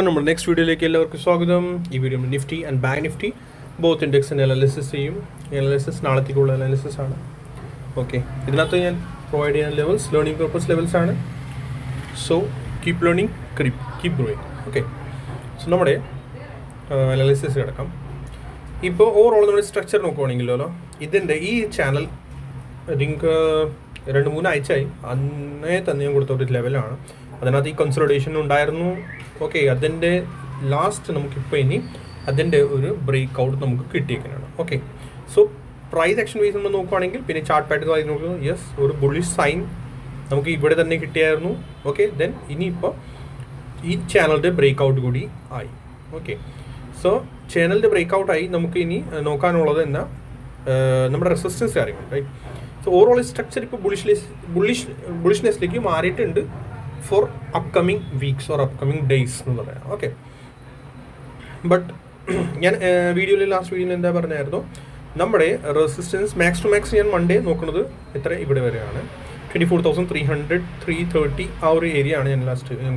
നമ്മുടെ നെക്സ്റ്റ് വീഡിയോയിലേക്ക് എല്ലാവർക്കും സ്വാഗതം. ഈ video Nifty and bank Nifty both ഇൻഡെക്സിൻ്റെ അനാലിസിസ് ചെയ്യും. അനാലിസിസ് നാളത്തേക്കുള്ള അനാലിസിസ് ആണ്. ഓക്കെ, ഇതിനകത്ത് ഞാൻ പ്രൊവൈഡ് ചെയ്യുന്ന ലെവൽസ് ലേണിംഗ് പർപ്പസ് ലെവൽസ് ആണ്. So keep learning, keep growing. Okay, so നമ്മുടെ അനാലിസിസ് കിടക്കാം. ഇപ്പോൾ ഓവറോൾ നമ്മുടെ സ്ട്രക്ചർ നോക്കുവാണെങ്കിലോ, ഇതിൻ്റെ ഈ ചാനൽ നിങ്ങൾക്ക് 2-3 ആഴ്ചയായി അന്നേ തന്നെ ഞാൻ കൊടുത്ത ഒരു ലെവലാണ്. അതിനകത്ത് ഈ കൺസോളിഡേഷൻ ഉണ്ടായിരുന്നു. ഓക്കെ, അതിൻ്റെ ലാസ്റ്റ് നമുക്കിപ്പോൾ ഇനി അതിൻ്റെ ഒരു ബ്രേക്ക് ഔട്ട് നമുക്ക് കിട്ടിയേക്കാനാണ്. Okay, so price action wise നമ്മൾ നോക്കുകയാണെങ്കിൽ പിന്നെ ചാർട്ട് പാറ്റേൺ വായിച്ച് നോക്കുക. യെസ്, ഒരു ബുള്ളിഷ് സൈൻ നമുക്ക് ഇവിടെ തന്നെ കിട്ടിയായിരുന്നു. ഓക്കെ, ദെൻ ഇനിയിപ്പോൾ ഈ ചാനലിൻ്റെ ബ്രേക്ക് ഔട്ട് കൂടി ആയി. ഓക്കെ, സോ ചാനലിൻ്റെ ബ്രേക്ക് ഔട്ടായി നമുക്ക് ഇനി നോക്കാനുള്ളത് എന്നാ നമ്മുടെ റെസിസ്റ്റൻസ് കാര്യങ്ങൾ, റൈറ്റ്. സോ ഓവറോൾ സ്ട്രക്ചർ ഇപ്പോൾ ബുള്ളിഷ്നെസ്സിലേക്ക് മാറിയിട്ടുണ്ട് four upcoming weeks or upcoming days എന്ന് പറയാം. ഓക്കെ, ബട്ട് ഞാൻ ലാസ്റ്റ് വീഡിയോയിൽ എന്താ പറഞ്ഞായിരുന്നു, നമ്മുടെ റെസിസ്റ്റൻസ് മാക്സ് ടു മാക്സ് ഞാൻ മൺഡേ നോക്കുന്നത് എത്ര ഇവിടെ വരെയാണ് 24,300 330 ആ ഒരു ഏരിയ ആണ് ഞാൻ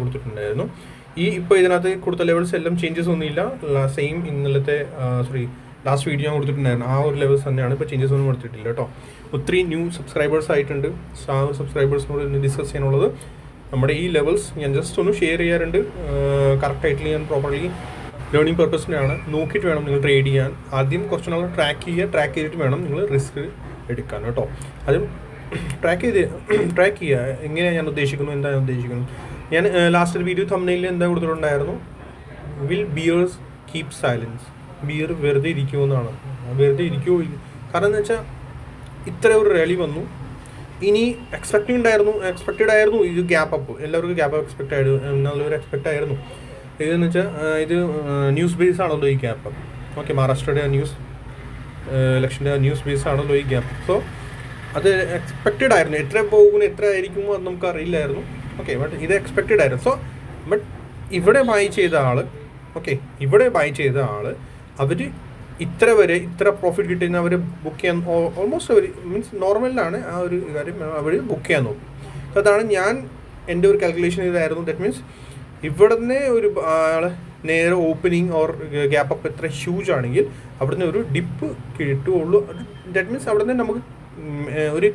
കൊടുത്തിട്ടുണ്ടായിരുന്നു. ഇപ്പോൾ ഇതിനകത്ത് കൊടുത്ത ലെവൽസ് എല്ലാം ചേഞ്ചസ് ഒന്നുമില്ല. സെയിം ഇന്നലത്തെ ലാസ്റ്റ് വീഡിയോ ഞാൻ കൊടുത്തിട്ടുണ്ടായിരുന്നു ആ ഒരു ലെവൽസ് തന്നെയാണ്. ഇപ്പോൾ ചേഞ്ചസ് ഒന്നും കൊടുത്തിട്ടില്ല കേട്ടോ. ഒത്തിരി ന്യൂ സബ്സ്ക്രൈബേഴ്സ് ആയിട്ടുണ്ട്. ആ സബ്സ്ക്രൈബേഴ്സിനോട് ഡിസ്കസ് ചെയ്യാനുള്ളത് നമ്മുടെ ഈ ലെവൽസ് ഞാൻ ജസ്റ്റ് ഒന്ന് ഷെയർ ചെയ്യാറുണ്ട്. കറക്റ്റായിട്ട് ഞാൻ പ്രോപ്പർലി ലേണിംഗ് പർപ്പസിനാണ്. നോക്കിയിട്ട് വേണം നിങ്ങൾ ട്രേഡ് ചെയ്യാൻ. ആദ്യം കുറച്ച് നാൾ ട്രാക്ക് ചെയ്തിട്ട് വേണം നിങ്ങൾ റിസ്ക് എടുക്കാൻ കേട്ടോ. അതും ട്രാക്ക് ചെയ്യുക എങ്ങനെയാണ് ഞാൻ ഉദ്ദേശിക്കുന്നത്, എന്താണ് ഉദ്ദേശിക്കുന്നത്. ഞാൻ ലാസ്റ്റ് വീഡിയോ തംബ്നെയിലിൽ എന്താ കൊടുത്തിട്ടുണ്ടായിരുന്നു, will bears keep silence. Bear വെറുതെ ഇരിക്കുമെന്നാണ്. വെറുതെ ഇരിക്കുമോ? കാരണം എന്ന് വെച്ചാൽ ഇത്ര ഒരു റാലി വന്നു. ഇനി എക്സ്പെക്റ്റഡ് ആയിരുന്നു ഇത് ഗ്യാപ്പ് അപ്പ്. എല്ലാവർക്കും ഗ്യാപ്പ് അപ്പ് എന്നുള്ളൊരു എക്സ്പെക്റ്റ് ആയിരുന്നു. ഇതെന്ന് വെച്ചാൽ ഇത് ന്യൂസ് ബേസ് ആണല്ലോ ഈ ഗ്യാപ്പ് അപ്പ്. ഓക്കെ, മഹാരാഷ്ട്രയുടെ ഇലക്ഷൻ്റെ ന്യൂസ് ബേസ് ആണല്ലോ ഈ ഗ്യാപ്പ്. സോ അത് എക്സ്പെക്റ്റഡ് ആയിരുന്നു. എത്ര പോകുന്നു എത്ര ആയിരിക്കുമോ അത് നമുക്ക് അറിയില്ലായിരുന്നു. ഓക്കെ, ബട്ട് ഇത് എക്സ്പെക്റ്റഡ് ആയിരുന്നു. സോ ബട്ട് ഇവിടെ ബൈ ചെയ്ത ആൾ അവർ ഇത്ര പ്രോഫിറ്റ് കിട്ടുന്ന അവർ ബുക്ക് ചെയ്യാൻ ഓൾമോസ്റ്റ് അവർ മീൻസ് നോർമലിലാണ് ആ ഒരു കാര്യം അവർ ബുക്ക് ചെയ്യാൻ നോക്കും. സോ അതാണ് ഞാൻ എൻ്റെ ഒരു കാൽക്കുലേഷൻ ഇതായിരുന്നു. ദാറ്റ് മീൻസ് ഇവിടെ നിന്ന് ഒരു ആൾ നേരെ ഓപ്പണിങ് ഓർ ഗ്യാപ്പ് അപ്പ് എത്ര ഹ്യൂജ് ആണെങ്കിൽ അവിടെ നിന്ന് ഒരു ഡിപ്പ് കിട്ടുകയുള്ളൂ. ദാറ്റ് മീൻസ് അവിടെ നിന്ന് നമുക്ക് ഒരു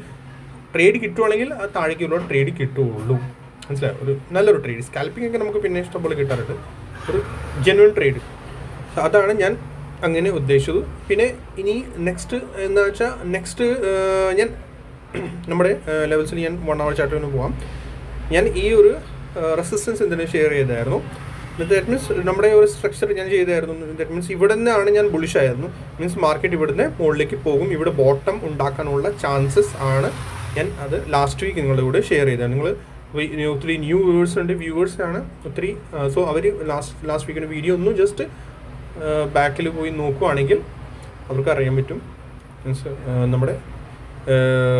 ട്രേഡ് കിട്ടുവാണെങ്കിൽ ആ താഴേക്കുള്ള ട്രേഡ് കിട്ടുകയുള്ളൂ. മനസ്സിലായോ? ഒരു നല്ലൊരു ട്രേഡ്. സ്കാൽപ്പിംഗ് ഒക്കെ നമുക്ക് പിന്നെ ഇഷ്ടംപോലെ കിട്ടാറുണ്ട്. ഒരു ജെന്യുവൻ ട്രേഡ്. സോ അതാണ് ഞാൻ അങ്ങനെ ഉദ്ദേശിച്ചത്. പിന്നെ ഇനി നെക്സ്റ്റ് എന്താ വെച്ചാൽ ഞാൻ നമ്മുടെ ലെവൽസിൽ ഞാൻ 1 hour ചാർട്ടിന് പോകാം. ഞാൻ ഈ ഒരു റെസിസ്റ്റൻസ് എന്തിനു ഷെയർ ചെയ്തായിരുന്നു. ദാറ്റ് മീൻസ് നമ്മുടെ ഒരു സ്ട്രക്ചർ ഞാൻ ചെയ്തായിരുന്നു. ദാറ്റ് മീൻസ് ഇവിടെ നിന്നാണ് ഞാൻ ബുള്ളിഷ് ആയിരുന്നു. മീൻസ് മാർക്കറ്റ് ഇവിടുന്ന് മുകളിലേക്ക് പോകും. ഇവിടെ ബോട്ടം ഉണ്ടാക്കാനുള്ള ചാൻസസ് ആണ്. ഞാൻ അത് ലാസ്റ്റ് വീക്ക് നിങ്ങളുടെ കൂടെ ഷെയർ ചെയ്തതാണ്. നിങ്ങൾ ഒത്തിരി ന്യൂ വ്യൂവേഴ്സ് ആണ് ഒത്തിരി. സോ അവർ ലാസ്റ്റ് വീക്കിൻ്റെ വീഡിയോ ഒന്നും ജസ്റ്റ് ബാക്കിൽ പോയി നോക്കുകയാണെങ്കിൽ അവർക്ക് അറിയാൻ പറ്റും. മീൻസ് നമ്മുടെ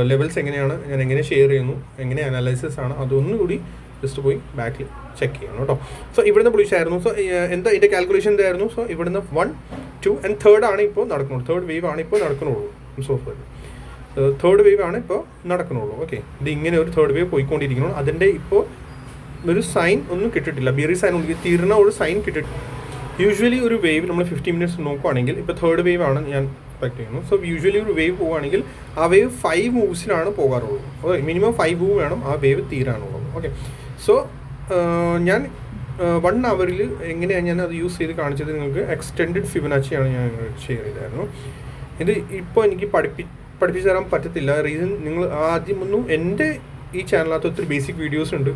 ലെവൽസ് എങ്ങനെയാണ്, ഞാൻ എങ്ങനെ ഷെയർ ചെയ്യുന്നു, എങ്ങനെ അനാലിസിസ് ആണ്, അതൊന്നുകൂടി ജസ്റ്റ് പോയി ബാക്കിൽ ചെക്ക് ചെയ്യണം കേട്ടോ. സോ ഇവിടുന്ന് ബുള്ളിഷ് ആയിരുന്നു. സോ എന്താ ഇതിൻ്റെ കാൽക്കുലേഷൻ എന്തായിരുന്നു? സോ ഇവിടുന്ന് 1, 2 and 3rd ആണ് ഇപ്പോൾ നടക്കുന്നുള്ളൂ. തേർഡ് വേവ് ആണ് ഇപ്പോൾ നടക്കുന്നുള്ളൂ. തേർഡ് വേവ് ആണ് ഇപ്പോൾ നടക്കുന്നുള്ളൂ. ഓക്കെ, ഇത് ഇങ്ങനെ ഒരു തേർഡ് വേവ് പോയിക്കൊണ്ടിരിക്കുന്നു. അതിൻ്റെ ഇപ്പോൾ ഒരു സൈൻ ഒന്നും കിട്ടിയിട്ടില്ല. ബിയറി സൈൻ ഒന്നും തീർന്ന ഒരു സൈൻ കിട്ടിയിട്ടില്ല. യൂഷ്വലി ഒരു വേവ് നമ്മൾ 15 minutes നോക്കുകയാണെങ്കിൽ ഇപ്പോൾ തേർഡ് വേവ് ആണ് ഞാൻ എക്സ്പെക്ട് ചെയ്യുന്നു. സോ യൂഷ്വലി ഒരു വേവ് പോവുകയാണെങ്കിൽ ആ വേവ് 5 മൂവ്സിലാണ് പോകാറുള്ളൂ. ഓക്കെ, മിനിമം 5 മൂവ് വേണം ആ വേവ് തീരാനുള്ളത്. ഓക്കെ, സോ ഞാൻ 1 hour എങ്ങനെയാണ് ഞാൻ അത് യൂസ് ചെയ്ത് കാണിച്ചത് നിങ്ങൾക്ക് എക്സ്റ്റെൻഡഡ് ഫിബൊനാച്ചിയാണ് ഞാൻ ഷെയർ ചെയ്തായിരുന്നു. ഇത് ഇപ്പോൾ എനിക്ക് പഠിപ്പിച്ചു തരാൻ പറ്റത്തില്ല. റീസൺ, നിങ്ങൾ ആദ്യം ഒന്നും എൻ്റെ ഈ ചാനലിനകത്ത് ഒത്തിരി ബേസിക് വീഡിയോസ് ഉണ്ട്,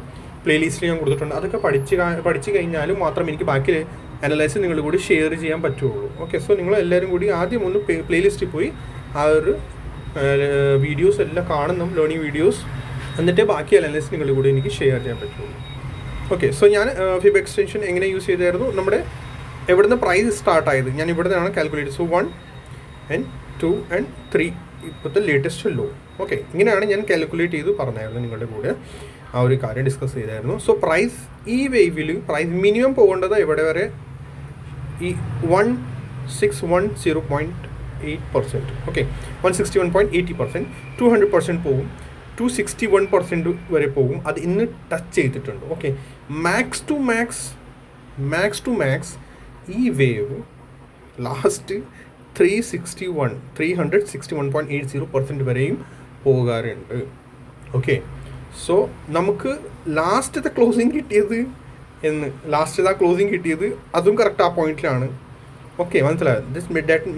പ്ലേലിസ്റ്റിൽ ഞാൻ കൊടുത്തിട്ടുണ്ട്. അതൊക്കെ പഠിച്ചു കഴിഞ്ഞാലും മാത്രം എനിക്ക് ബാക്കി അനലൈസ് നിങ്ങളുടെ കൂടി ഷെയർ ചെയ്യാൻ പറ്റുള്ളൂ. ഓക്കെ, സോ നിങ്ങൾ എല്ലാവരും കൂടി ആദ്യം ഒന്ന് പ്ലേലിസ്റ്റിൽ പോയി ആ ഒരു വീഡിയോസ് എല്ലാം കാണുന്നു, ലേണിംഗ് വീഡിയോസ്, എന്നിട്ട് ബാക്കി അനലൈസ് നിങ്ങളുടെ കൂടി എനിക്ക് ഷെയർ ചെയ്യാൻ പറ്റുള്ളൂ. ഓക്കെ, സോ ഞാൻ ഫിബ് എക്സ്റ്റൻഷൻ എങ്ങനെ യൂസ് ചെയ്തായിരുന്നു, നമ്മുടെ എവിടെ നിന്ന് പ്രൈസ് സ്റ്റാർട്ടായത് ഞാൻ ഇവിടെ നിന്നാണ് കാൽക്കുലേറ്റ്. സോ 1 and 2 and 3 ഇപ്പോഴത്തെ ലേറ്റസ്റ്റ് ലോ. ഓക്കെ, ഇങ്ങനെയാണ് ഞാൻ കാൽക്കുലേറ്റ് ചെയ്ത് പറഞ്ഞായിരുന്നു നിങ്ങളുടെ കൂടെ ആ ഒരു കാര്യം ഡിസ്കസ് ചെയ്തായിരുന്നു. സോ പ്രൈസ് ഈ വേവിൽ പ്രൈസ് മിനിമം പോകേണ്ടത് എവിടെ വരെ, ഈ 161.08%. ഓക്കെ, 161.80%, 200% പോകും. 261% വരെ പോകും. അത് ഇന്ന് ടച്ച് ചെയ്തിട്ടുണ്ട്. ഓക്കെ, മാക്സ് ടു മാക്സ് ഈ വേവ് ലാസ്റ്റ് 361.80% വരെയും പോകാറുണ്ട്. ഓക്കെ, സോ നമുക്ക് ലാസ്റ്റത്തെ ക്ലോസിങ് കിട്ടിയത് അതും കറക്റ്റ് ആ പോയിന്റിലാണ്. ഓക്കെ, മനസ്സിലായത്?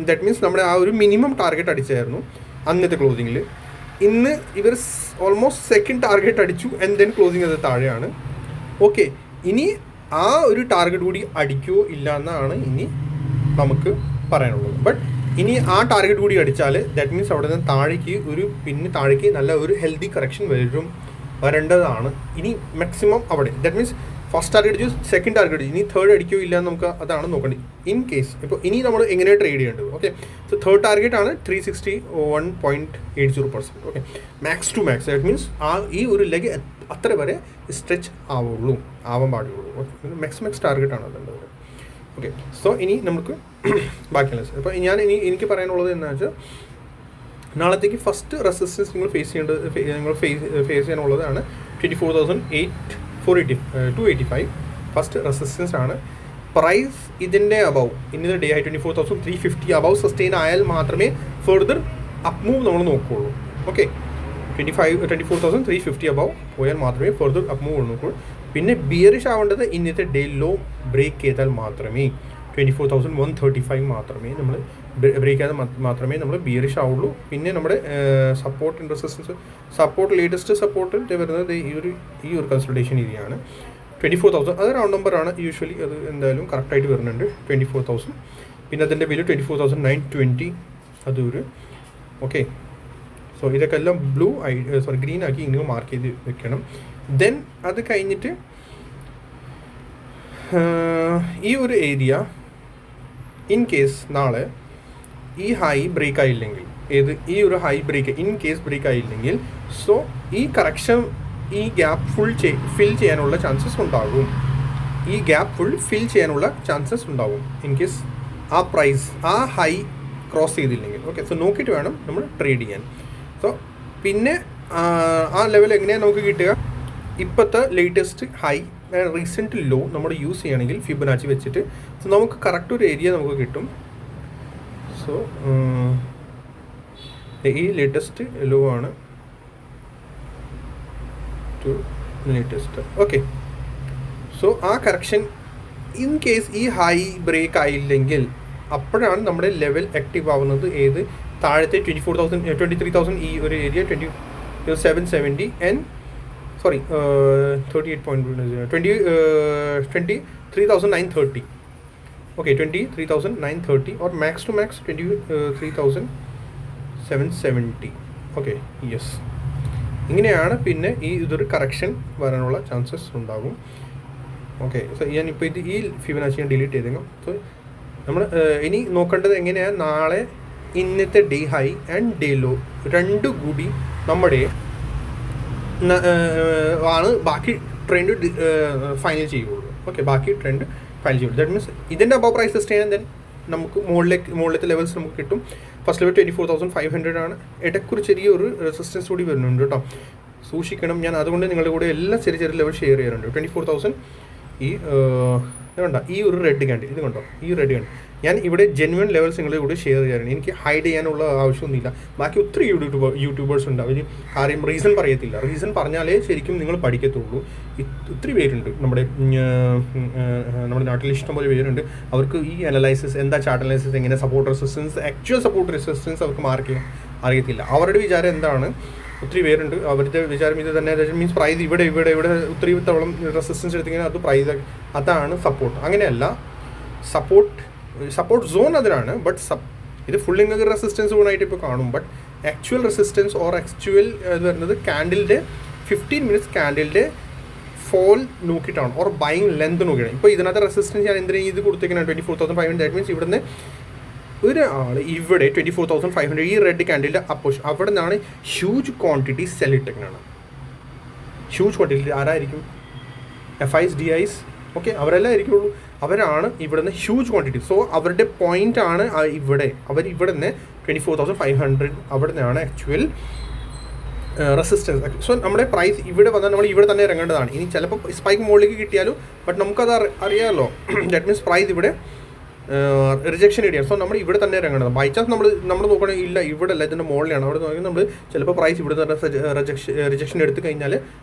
ദാറ്റ് മീൻസ് നമ്മുടെ ആ ഒരു മിനിമം ടാർഗറ്റ് അടിച്ചായിരുന്നു അന്നത്തെ ക്ലോസിങ്ങിൽ. ഇന്ന് ഇവർ ഓൾമോസ്റ്റ് സെക്കൻഡ് ടാർഗറ്റ് അടിച്ചു ആൻഡ് ദെൻ ക്ലോസിങ് അത് താഴെയാണ്. ഓക്കെ, ഇനി ആ ഒരു ടാർഗറ്റ് കൂടി അടിക്കുമോ ഇല്ല എന്നാണ് ഇനി നമുക്ക് പറയാനുള്ളത്. ബട്ട് ഇനി ആ ടാർഗറ്റ് കൂടി അടിച്ചാൽ ദാറ്റ് മീൻസ് അവിടെ നിന്ന് താഴേക്ക് നല്ല ഒരു ഹെൽത്തി കറക്ഷൻ വരേണ്ടതാണ് ഇനി മാക്സിമം അവിടെ. ദാറ്റ് മീൻസ് ഫസ്റ്റ് ടാർഗറ്റ് അടിച്ചു, സെക്കൻഡ് ടാർഗറ്റ് അടിച്ചു, ഇനി തേർഡ് അടിക്കോ ഇല്ല എന്ന് നമുക്ക് അതാണ് നോക്കേണ്ടത്. ഇൻ കേസ് ഇപ്പോൾ ഇനി നമ്മൾ എങ്ങനെയാണ് ട്രേഡ് ചെയ്യേണ്ടത്? ഓക്കെ, സോ തേർഡ് ടാർഗറ്റ് ആണ് 361.80%. Okay, max to max that means ഈ ഒരു ലെഗ് അത്ര വരെ സ്ട്രെച്ച് ആവാൻ പാടുള്ളൂ. മാക്സ് ടാർഗറ്റ് ആണ് അതുള്ളത്. ഓക്കെ, സോ ഇനി നമുക്ക് ബാക്കിയുള്ള അപ്പോൾ എനിക്ക് പറയാനുള്ളത് എന്താണെന്ന് വെച്ചാൽ, നാളത്തേക്ക് ഫസ്റ്റ് റെസിസ്റ്റൻസ് നിങ്ങൾ ഫേസ് ചെയ്യാനുള്ളതാണ് 24,285 ഫസ്റ്റ് റെസിസ്റ്റൻസ് ആണ്. പ്രൈസ് ഇതിൻ്റെ അബവ് ഇന്നത്തെ ഡേ ആയി 24,350 അബവ് സസ്റ്റെയിൻ ആയാൽ മാത്രമേ ഫെർദർ അപ്പ് മൂവ് നമ്മൾ നോക്കുകയുള്ളൂ. ഓക്കെ, 24,350 അബവ് പോയാൽ മാത്രമേ ഫെർദർ അപ്പ് മൂവ് നോക്കുകയുള്ളൂ. പിന്നെ ബിയറിഷ് ആവേണ്ടത് ഇന്നത്തെ ഡേ ലോ ബ്രേക്ക് ചെയ്താൽ മാത്രമേ 24,135 മാത്രമേ നമ്മൾ ബ്രേക്ക് ചെയ്താൽ മാത്രമേ നമ്മൾ ബിയറിഷ് ആവുള്ളൂ. പിന്നെ നമ്മുടെ ലേറ്റസ്റ്റ് സപ്പോർട്ട് വരുന്നത് ഈ ഒരു കൺസൾട്ടേഷൻ ഏരിയയാണ് 24,000. അത് റൗണ്ട് നമ്പറാണ് യൂഷ്വലി, അത് എന്തായാലും കറക്റ്റായിട്ട് വരുന്നുണ്ട് 24,000. പിന്നെ അതിൻ്റെ വില 24,920 അതൊരു. ഓക്കെ, സോ ഇതൊക്കെ എല്ലാം ഗ്രീൻ ആക്കി ഇങ്ങനെ മാർക്ക് ചെയ്ത് വെക്കണം. ദെൻ അത് കഴിഞ്ഞിട്ട് ഈ ഒരു ഏരിയ ഇൻ കേസ് നാളെ ഈ ഹൈ ബ്രേക്ക് ആയില്ലെങ്കിൽ, ഈ ഒരു ഹൈ ഇൻ കേസ് ബ്രേക്ക് ആയില്ലെങ്കിൽ, സോ ഈ കറക്ഷൻ ഈ ഗ്യാപ്പ് ഫിൽ ചെയ്യാനുള്ള ചാൻസസ് ഉണ്ടാകും. ഇൻ കേസ് ആ പ്രൈസ് ആ ഹൈ ക്രോസ് ചെയ്തില്ലെങ്കിൽ. ഓക്കെ, സോ നോക്കിയിട്ട് വേണം നമ്മൾ ട്രേഡ് ചെയ്യാൻ. സോ പിന്നെ ആ ലെവൽ എങ്ങനെയാണ് നമുക്ക് കിട്ടുക? ഇപ്പോഴത്തെ ലേറ്റസ്റ്റ് ഹൈ റീസെൻറ്റ് ലോ നമ്മൾ യൂസ് ചെയ്യുകയാണെങ്കിൽ ഫിബൊനാച്ചി വെച്ചിട്ട് സോ നമുക്ക് കറക്റ്റ് ഒരു ഏരിയ നമുക്ക് കിട്ടും. സോ ഈ ലേറ്റസ്റ്റ് ലോ ആണ് ലേറ്റസ്റ്റ്. ഓക്കെ, സോ ആ കറക്ഷൻ ഇൻ കേസ് ഈ ഹൈ ബ്രേക്ക് ആയില്ലെങ്കിൽ അപ്പോഴാണ് നമ്മുടെ ലെവൽ ആക്റ്റീവ് ആവുന്നത്. താഴത്തെ 23,000 ഈ ഒരു area 770 and 23,930. Okay, 23,930 or max to max 23,770. Okay, yes, ഇങ്ങനെയാണ്. പിന്നെ ഇതൊരു കറക്ഷൻ വരാനുള്ള ചാൻസസ് ഉണ്ടാകും. ഓക്കെ, സോ ഞാനിപ്പോൾ ഈ ഫിബൊനാച്ചി ഞാൻ ഡിലീറ്റ് ചെയ്തേക്കാം. സോ നമ്മൾ ഇനി നോക്കേണ്ടത് എങ്ങനെയാണ് നാളെ ഇന്നത്തെ day high and day low രണ്ടും കൂടി നമ്മുടെ ആണ് ബാക്കി ട്രെൻഡ് ഫൈനൽ ചെയ്യുള്ളൂ. ഓക്കെ, ദാറ്റ് മീൻസ് ഇതിൻ്റെ അബവ് പ്രൈസ് ടെസ്റ്റ് ചെയ്യാൻ ദെൻ നമുക്ക് മുകളിലത്തെ ലെവൽസ് നമുക്ക് കിട്ടും. ഫസ്റ്റ് ലെവൽ 24,500 ആണ്. ഇടയ്ക്കൊരു ചെറിയൊരു റെസിസ്റ്റൻസ് കൂടി വരുന്നുണ്ട് കേട്ടോ, സൂക്ഷിക്കണം. ഞാൻ അതുകൊണ്ട് നിങ്ങളുടെ കൂടെ എല്ലാ ചെറിയ ലെവൽ ഷെയർ ചെയ്യാറുണ്ട്. 24,000 വേണ്ട, ഈ ഒരു റെഡ് ക്യാൻഡിൽ ഇത് കണ്ടോ, ഈ റെഡ് ക്യാൻഡിൽ ഞാൻ ഇവിടെ ജെന്യുവൻ ലെവൽസ് നിങ്ങളുടെ കൂടെ ഷെയർ ചെയ്യാറുണ്ട്. എനിക്ക് ഹൈഡ് ചെയ്യാനുള്ള ആവശ്യമൊന്നുമില്ല. ബാക്കി ഒത്തിരി യൂട്യൂബേഴ്സ് ഉണ്ട്, അവർ ആരെയും റീസൺ പറയത്തില്ല. റീസൺ പറഞ്ഞാലേ ശരിക്കും നിങ്ങൾ പഠിക്കത്തുള്ളൂ. ഒത്തിരി പേരുണ്ട് നമ്മുടെ നാട്ടിൽ ഇഷ്ടംപോലെ പേരുണ്ട്. അവർക്ക് ഈ അനലൈസിസ് എന്താ, ചാർട്ട് അനലൈസിസ് എങ്ങനെ, support resistance, actual support resistance അവർക്ക് മാർക്ക് അറിയത്തില്ല. അവരുടെ വിചാരം എന്താണ്? ഒത്തിരി പേരുണ്ട്, അവരുടെ വിചാരം ഇത് തന്നെ. മീൻസ് പ്രൈസ് ഇവിടെ ഒത്തിരി തവളം റെസിസ്റ്റൻസ് എടുത്തിങ്ങനെ അത് പ്രൈസ് അതാണ് സപ്പോർട്ട്. അങ്ങനെയല്ല, സപ്പോർട്ട് സോൺ അതിനാണ്. ബട്ട് ഇത് ഫുൾ നിങ്ങൾക്ക് റെസിസ്റ്റൻസ് സോണായിട്ട് ഇപ്പോൾ കാണും. But actual resistance or actual ഇത് വരുന്നത് ക്യാൻഡിലിൻ്റെ 15 മിനിറ്റ്സ് ക്യാൻഡിലിൻ്റെ ഫോൾ നോക്കിയിട്ടാണ്, ഓർ ബൈങ് ലെന്ത് നോക്കിയാണ്. ഇപ്പോൾ ഇതിനകത്ത് റെസിസ്റ്റൻസ് ഞാൻ എന്തിനാണ് ഇത് കൊടുത്തേക്കാണ് 24,500. ദാറ്റ് മീൻസ് ഇവിടുന്ന് ഒരാൾ ഇവിടെ 24,500 ഈ റെഡ് ക്യാൻഡിലിൻ്റെ അപ്പോസ് അവിടെ നിന്നാണ് ഹ്യൂജ് ക്വാണ്ടിറ്റി സെൽ ഇട്ടേക്കാണ്. ഹ്യൂജ് ക്വാണ്ടിറ്റി ആരായിരിക്കും? FIs DIs. ഓക്കെ, അവരെല്ലാം ആയിരിക്കുള്ളൂ. അവരാണ് ഇവിടെ നിന്ന് ഹ്യൂജ് ക്വാണ്ടിറ്റി. സോ അവരുടെ പോയിന്റ് ആണ് ഇവിടെ നിന്ന് 24,500 അവിടെ നിന്നാണ് ആക്ച്വൽ റെസിസ്റ്റൻസ്. സോ നമ്മുടെ പ്രൈസ് ഇവിടെ വന്നാൽ നമ്മൾ ഇവിടെ തന്നെ ഇറങ്ങേണ്ടതാണ്. ഇനി ചിലപ്പോൾ സ്പൈക്ക് മുകളിലേക്ക് കിട്ടിയാലും ബട്ട് നമുക്കത് അറിയാമല്ലോ, ദാറ്റ് മീൻസ് പ്രൈസ് ഇവിടെ റിജക്ഷൻ ഇടിയാണ്. സോ നമ്മൾ ഇവിടെ തന്നെ ഇറങ്ങേണ്ടത്. ബൈ ചാൻസ് നമ്മൾ നോക്കണമെങ്കിൽ ഇല്ല ഇവിടെ അല്ല ഇതിൻ്റെ മുകളിലാണ്, അവിടെ നോക്കി നമ്മൾ ചിലപ്പോൾ പ്രൈസ് ഇവിടെ തന്നെ റിജക്ഷൻ എടുത്തു കഴിഞ്ഞാൽ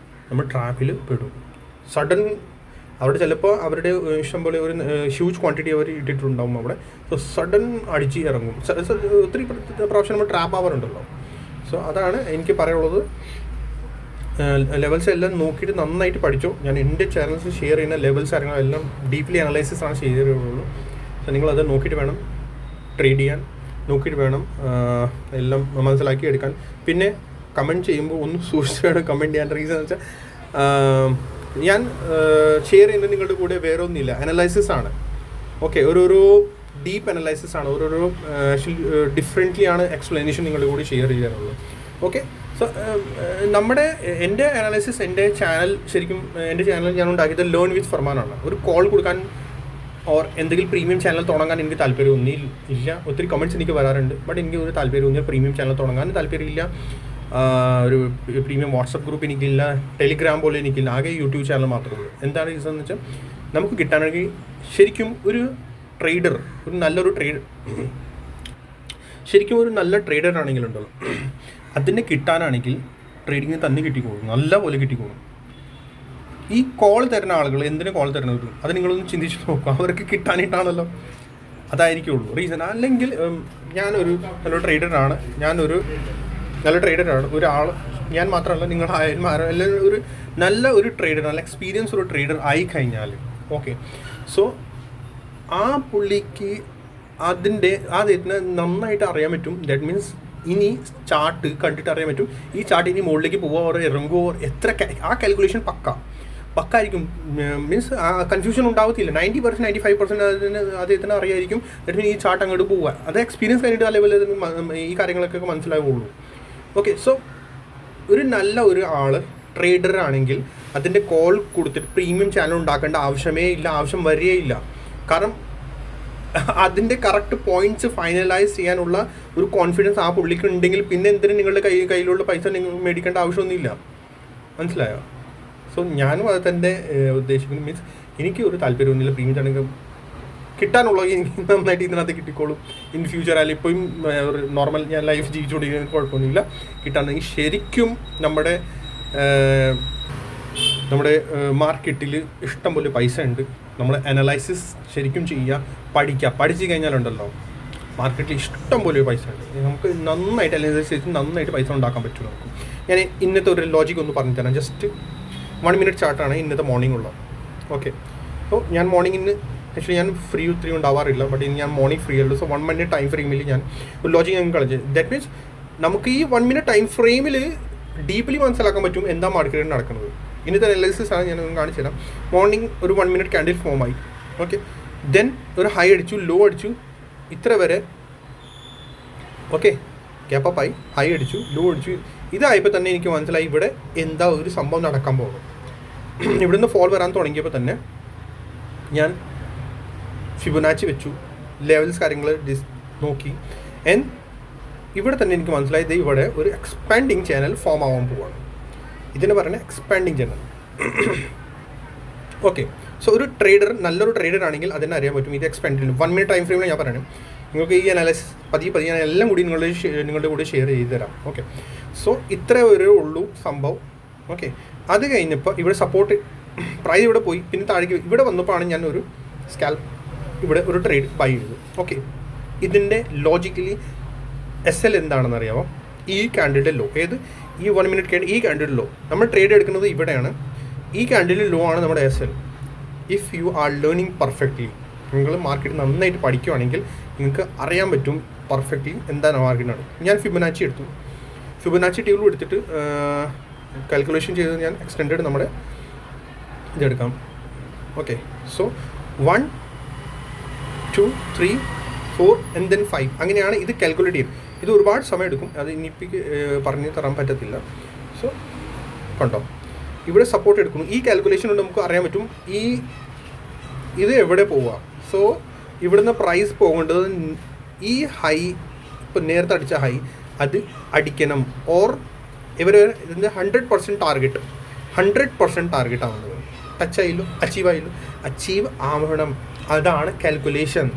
നമ്മൾ ട്രാപ്പിൽ പെടും. സഡൻ അവിടെ ചിലപ്പോൾ അവരുടെ ഇഷ്ടംപോലെ ഒരു ഹ്യൂജ് ക്വാണ്ടിറ്റി അവർ ഇട്ടിട്ടുണ്ടാവും അവിടെ. സോ സഡൻ അടിച്ച് ഇറങ്ങും. ഒത്തിരി പ്രാവശ്യം നമ്മൾ ട്രാപ്പ് ആവാറുണ്ടല്ലോ. സോ അതാണ് എനിക്ക് പറയാനുള്ളത്. ലെവൽസ് എല്ലാം നോക്കിയിട്ട് നന്നായിട്ട് പഠിച്ചു. ഞാൻ എൻ്റെ ചാനൽസ് ഷെയർ ചെയ്യുന്ന ലെവൽസ് കാര്യങ്ങളെല്ലാം ഡീപ്ലി അനലൈസിസ് ആണ് ചെയ്തിട്ടുള്ളൂ. സോ നിങ്ങളത് നോക്കിയിട്ട് വേണം ട്രേഡ് ചെയ്യാൻ, നോക്കിയിട്ട് വേണം എല്ലാം മനസ്സിലാക്കി എടുക്കാൻ. പിന്നെ കമൻറ്റ് ചെയ്യുമ്പോൾ ഒന്ന് സൂക്ഷിച്ച് വേണം കമൻറ്റ് ചെയ്യാൻ. റീസൺ എന്ന് വെച്ചാൽ ഞാൻ ഷെയർ ചെയ്യുന്നത് നിങ്ങളുടെ കൂടെ വേറെ ഒന്നുമില്ല, അനലൈസിസ് ആണ്. ഓക്കെ, ഓരോരോ ഡീപ്പ് അനലൈസിസ് ആണ്, ഓരോരോ ഡിഫറെൻ്റ്ലി ആണ് എക്സ്പ്ലനേഷൻ നിങ്ങളുടെ കൂടെ ഷെയർ ചെയ്യാറുള്ളത്. ഓക്കെ, സോ എൻ്റെ അനാലിസിസ്, എൻ്റെ ചാനൽ ശരിക്കും എൻ്റെ ചാനൽ ഞാൻ ഉണ്ടാക്കിയത് ലേൺ വിത്ത് ഫർമാനാണ്. ഒരു കോൾ കൊടുക്കാൻ ഓർ എന്തെങ്കിലും പ്രീമിയം ചാനൽ തുടങ്ങാൻ എനിക്ക് താല്പര്യമൊന്നും ഇല്ല. ഒത്തിരി കമൻറ്റ്സ് എനിക്ക് വരാറുണ്ട്, ബട്ട് എനിക്ക് ഒരു താല്പര്യമൊന്നും പ്രീമിയം ചാനൽ തുടങ്ങാൻ താല്പര്യമില്ല. ഒരു പ്രീമിയം വാട്സപ്പ് ഗ്രൂപ്പ് എനിക്കില്ല, ടെലിഗ്രാം പോലെ എനിക്കില്ല, ആകെ യൂട്യൂബ് ചാനൽ മാത്രമേ ഉള്ളൂ. എന്താണ് റീസൺ എന്ന് വെച്ചാൽ നമുക്ക് കിട്ടാണെങ്കിൽ ശരിക്കും ഒരു ട്രേഡർ, ഒരു നല്ലൊരു ശരിക്കും ഒരു നല്ല ട്രേഡർ ആണെങ്കിലുണ്ടല്ലോ, അതിനെ കിട്ടാനാണെങ്കിൽ ട്രേഡിങ്ങിന് തന്നെ കിട്ടിക്കോളും, നല്ല പോലെ കിട്ടിക്കോളും. ഈ കോൾ തരുന്ന ആളുകൾ എന്തിനു കോൾ തരുന്നത് അത് നിങ്ങളൊന്ന് ചിന്തിച്ച് നോക്കുക. അവർക്ക് കിട്ടാനായിട്ടാണല്ലോ, അതായിരിക്കുള്ളൂ റീസൺ. അല്ലെങ്കിൽ ഞാനൊരു നല്ല ട്രേഡറാണ്, ഒരാൾ, ഞാൻ മാത്രമല്ല നിങ്ങളായാലും എല്ലാവരും ഒരു നല്ല ഒരു ട്രേഡർ, നല്ല എക്സ്പീരിയൻസ് ഒരു ട്രേഡർ ആയി കഴിഞ്ഞാൽ ഓക്കെ, സോ ആ പുള്ളിക്ക് അതിന് നന്നായിട്ട് അറിയാൻ പറ്റും. ദാറ്റ് മീൻസ് ഇനി ചാർട്ട് കണ്ടിട്ട് അറിയാൻ പറ്റും ഈ ചാർട്ട് ഇനി മുകളിലേക്ക് പോവുക ഓർ ഇറങ്ങുമോ, എത്ര ആ കാൽക്കുലേഷൻ പക്കായിരിക്കും. മീൻസ് കൺഫ്യൂഷൻ ഉണ്ടാവത്തില്ല. 90% 95% അദ്ദേഹത്തിന് അറിയായിരിക്കും. ദാറ്റ് മീൻസ് ഈ ചാർട്ട് അങ്ങോട്ട് പോവുക. അത് എക്സ്പീരിയൻസ് കഴിഞ്ഞിട്ട് ആ ലെവലിൽ ഈ കാര്യങ്ങളൊക്കെ മനസ്സിലാവുള്ളൂ. ഓക്കെ, സോ ഒരു നല്ല ഒരു ആൾ ട്രേഡർ ആണെങ്കിൽ അതിൻ്റെ കോൾ കൊടുത്തിട്ട് പ്രീമിയം ചാനൽ ഉണ്ടാക്കേണ്ട ആവശ്യമേ ഇല്ല, ആവശ്യം വരികയില്ല. കാരണം അതിൻ്റെ കറക്റ്റ് പോയിന്റ്സ് ഫൈനലൈസ് ചെയ്യാനുള്ള ഒരു കോൺഫിഡൻസ് ആ പുള്ളിക്ക് ഉണ്ടെങ്കിൽ പിന്നെ എന്തിനും നിങ്ങളുടെ കയ്യിലുള്ള പൈസ നിങ്ങൾ മേടിക്കേണ്ട ആവശ്യമൊന്നുമില്ല. മനസ്സിലായോ? സോ ഞാനും അത് തന്നെ ഉദ്ദേശിക്കുന്നു. മീൻസ് എനിക്ക് ഒരു താല്പര്യമൊന്നുമില്ല പ്രീമിയം ചാനൽ കിട്ടാനുള്ളത് എനിക്ക് നന്നായിട്ട് ഇതിനകത്ത് കിട്ടിക്കോളും. ഇൻ ഫ്യൂച്ചർ ആയാലും ഇപ്പോഴും ഒരു നോർമൽ ഞാൻ ലൈഫ് ജീവിച്ചുകൊണ്ടിരിക്കുന്ന കുഴപ്പമൊന്നുമില്ല. കിട്ടാണെങ്കിൽ ശരിക്കും നമ്മുടെ മാർക്കറ്റിൽ ഇഷ്ടംപോലെ പൈസ ഉണ്ട്. നമ്മൾ അനലൈസിസ് ശരിക്കും ചെയ്യുക, പഠിച്ചു കഴിഞ്ഞാലുണ്ടല്ലോ മാർക്കറ്റിൽ ഇഷ്ടംപോലെ പൈസ ഉണ്ട്. നമുക്ക് നന്നായിട്ട് അനലൈസ് ചെയ്ത് നന്നായിട്ട് പൈസ ഉണ്ടാക്കാൻ പറ്റും നമുക്ക്. ഞാൻ ഇന്നത്തെ ഒരു ലോജിക്ക് ഒന്ന് പറഞ്ഞു തരാം. ജസ്റ്റ് 1 മിനിറ്റ് ചാർട്ടാണ് ഇന്നത്തെ മോർണിംഗ് ഉള്ളത്. ഓക്കെ, സോ ഞാൻ മോർണിംഗിന് ആക്ച്വലി ഞാൻ ഫ്രീ ഒത്തിരി ഉണ്ടാവാറില്ല, ബട്ട് ഇനി ഞാൻ മോർണിംഗ് ഫ്രീ ഉള്ളൂ. സോ 1 മിനിറ്റ് ടൈം ഫ്രെയിമിൽ ഞാൻ ഒരു ലോജിക്ക് ഞാൻ കളിച്ചു. ദാറ്റ് മീൻസ് നമുക്ക് ഈ 1 മിനിറ്റ് ടൈം ഫ്രെയിമിൽ ഡീപ്ലി മനസ്സിലാക്കാൻ പറ്റും എന്താ മാർക്കറ്റിൽ നടക്കുന്നത്. ഇന്നത്തെ അനാലിസിസ് ആണ് ഞാൻ കാണിച്ചു തരാം. മോർണിംഗ് ഒരു 1 മിനിറ്റ് ക്യാൻഡിൽ ഫോമായി. ഓക്കെ, ദെൻ ഒരു ഹൈ അടിച്ചു, ലോ അടിച്ചു, ഇത്ര വരെ. ഓക്കെ, ഗ്യാപ്പ് ആയി, ഹൈ അടിച്ചു, ലോ അടിച്ചു. ഇതായപ്പോൾ തന്നെ എനിക്ക് മനസ്സിലായി ഇവിടെ എന്താ ഒരു സംഭവം നടക്കാൻ പോകും. ഇവിടുന്ന് ഫോൾ വരാൻ തുടങ്ങിയപ്പോൾ തന്നെ ഞാൻ ഫിബൊനാച്ചി വെച്ചു, ലെവൽസ് കാര്യങ്ങൾ നോക്കി. ആൻഡ് ഇവിടെ തന്നെ എനിക്ക് മനസ്സിലായത് ഇവിടെ ഒരു എക്സ്പാൻഡിങ് ചാനൽ ഫോം ആവാൻ പോവാണ്. ഇതിന് പറഞ്ഞ എക്സ്പാൻഡിങ് ചാനൽ. ഓക്കെ, സോ ഒരു ട്രേഡർ, നല്ലൊരു ട്രേഡർ ആണെങ്കിൽ അതിനെ അറിയാൻ പറ്റും ഇത് എക്സ്പാൻഡ് 1 മിനിറ്റ് ടൈം ഫ്രെയിമിൽ ഞാൻ പറയണം. നിങ്ങൾക്ക് ഈ അനാലിസിസ് പതിയെ ഞാൻ എല്ലാം കൂടി നിങ്ങളുടെ കൂടെ ഷെയർ ചെയ്ത് തരാം. ഓക്കെ, സോ ഇത്ര ഒരു ഉള്ളൂ സംഭവം. ഓക്കെ, അത് കഴിഞ്ഞപ്പോൾ ഇവിടെ സപ്പോർട്ട് പ്രൈസ് ഇവിടെ പോയി, പിന്നെ താഴേക്ക് ഇവിടെ വന്നപ്പോഴാണ് ഞാൻ ഒരു സ്കാൽപ്പ് ഇവിടെ ഒരു ട്രേഡ് ബൈ ചെയ്തത്. ഓക്കെ, ഇതിൻ്റെ ലോജിക്കലി SL എന്താണെന്ന് അറിയാമോ? ഈ ക്യാൻഡിലിൻ്റെ ലോ, ഏത് ഈ 1 മിനിറ്റ് ക്യാൻഡിൽ, ഈ ക്യാൻഡിലിൻ്റെ ലോ നമ്മൾ ട്രേഡ് എടുക്കുന്നത് ഇവിടെയാണ്. ഈ ക്യാൻഡിലിൻ്റെ ലോ ആണ് നമ്മുടെ SL. If you are learning perfectly, നിങ്ങൾ മാർക്കറ്റ് നന്നായിട്ട് പഠിക്കുകയാണെങ്കിൽ നിങ്ങൾക്ക് അറിയാൻ പറ്റും പെർഫെക്റ്റ്ലി എന്താണ് മാർക്കറ്റിനാണ്. ഞാൻ ഫിബൊനാച്ചി എടുത്തു, ഫിബൊനാച്ചി ടേബിൾ എടുത്തിട്ട് കാൽക്കുലേഷൻ ചെയ്ത് ഞാൻ എക്സ്റ്റെൻഡഡ് നമ്മുടെ ഇതെടുക്കാം. ഓക്കെ, സോ 1 2 3 4 and then 5 അങ്ങനെയാണ് ഇത് കാൽക്കുലേറ്റ് ചെയ്യും. ഇത് ഒരുപാട് സമയം എടുക്കും, അത് ഇനിയിപ്പിക്ക് പറഞ്ഞു തരാൻ പറ്റത്തില്ല. സോ കണ്ടോ, ഇവിടെ സപ്പോർട്ട് എടുക്കുന്നു. ഈ കാൽക്കുലേഷൻ കൊണ്ട് നമുക്ക് അറിയാൻ പറ്റും ഇത് എവിടെ പോവുക. സോ ഇവിടുന്ന് പ്രൈസ് പോകേണ്ടത് ഈ ഹൈ, ഇപ്പോൾ നേരത്തെ അടിച്ച ഹൈ അത് അടിക്കണം, ഓർ ഇതിൻ്റെ 100% ടാർഗറ്റ് ആവുന്നത്. ടച്ച് ആയില്ലോ, അച്ചീവ് ആവണം. അതാണ് കാൽക്കുലേഷൻ.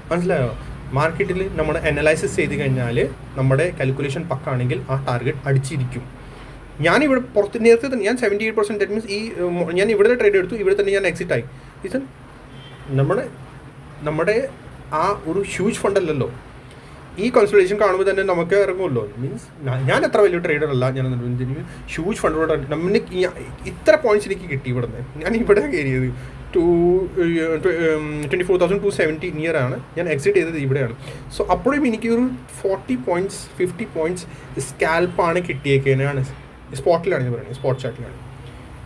മനസ്സിലായോ? മാർക്കറ്റിൽ നമ്മൾ അനലൈസിസ് ചെയ്ത് കഴിഞ്ഞാൽ നമ്മുടെ കാൽക്കുലേഷൻ പക്കാണെങ്കിൽ ആ ടാർഗറ്റ് അടിച്ചിരിക്കും. ഞാനിവിടെ നേരത്തെ തന്നെ ഞാൻ 78%, ദാറ്റ് മീൻസ് ഞാൻ ഇവിടെ ട്രേഡ് എടുത്തു, ഇവിടെ തന്നെ ഞാൻ എക്സിറ്റ് ആയി. ഇത് നമ്മുടെ ആ ഒരു ഹ്യൂജ് ഫണ്ടല്ലല്ലോ. ഈ കൺസൾട്ടേഷൻ കാണുമ്പോൾ തന്നെ നമുക്ക് ഇറങ്ങുമല്ലോ. മീൻസ് ഞാൻ അത്ര വലിയ ട്രേഡർ അല്ല, ഞാൻ ഹ്യൂജ് ഫണ്ടോട് നമ്മൾക്ക് ഇത്ര പോയിന്റ്സ് എനിക്ക് കിട്ടി ഇവിടെ നിന്ന്. ഞാൻ ഇവിടെ കയറിയത് 24,270 നിയർ ആണ്. ഞാൻ എക്സിറ്റ് ചെയ്തത് ഇവിടെയാണ്. സോ അപ്പോഴും എനിക്ക് ഒരു 40 പോയിന്റ്സ് 50 പോയിന്റ്സ് സ്കാൽപ്പാണ് കിട്ടിയേക്കാണ്. സ്പോട്ടിലാണ് ഞാൻ പറയുന്നത്, സ്പോട്ട് ചാർട്ടിലാണ്.